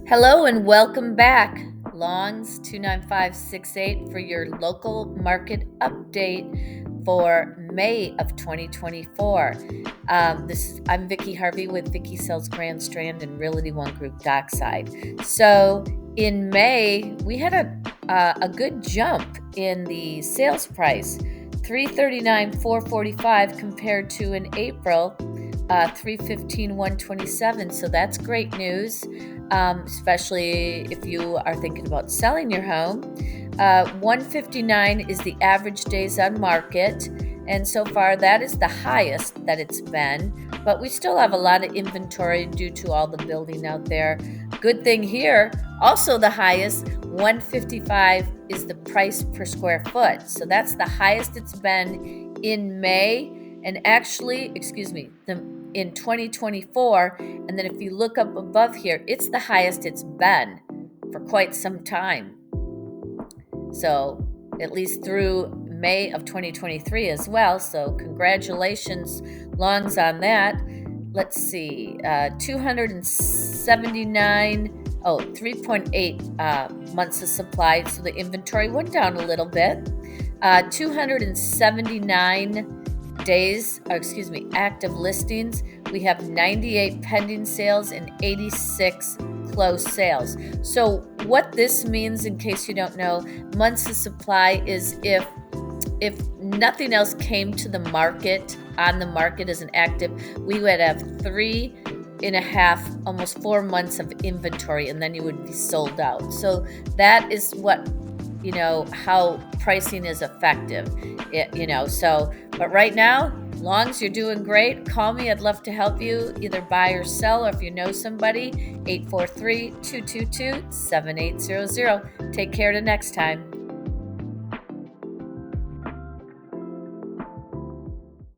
Hello and welcome back. Longs 29568 for your local market update for May of 2024. I'm Vicki Harvey with Vicki Sells Grand Strand and Realty One Group Dockside. So in May, we had a good jump in the sales price, 339,445 compared to in April, 315,127. So that's great news, especially if you are thinking about selling your home. 159 is the average days on market, and so far that is the highest that it's been, but we still have a lot of inventory due to all the building out there. Good thing here, also the highest, 155 is the price per square foot. So that's the highest it's been in May, and actually, in 2024. And then if you look up above here, it's the highest it's been for quite some time. So at least through May of 2023 as well. So congratulations, Longs, on that. Let's see, 3.8 months of supply. So the inventory went down a little bit. 279 days, active listings. We have 98 pending sales and 86 closed sales. So what this means, in case you don't know, months of supply is if nothing else came to the market, on the market as an active, we would have 3.5, almost 4 months of inventory, and then you would be sold out. So that is what, how pricing is effective, but right now, Longs, you're doing great. Call me. I'd love to help you either buy or sell, or if you know somebody, 843-222-7800. Take care till next time.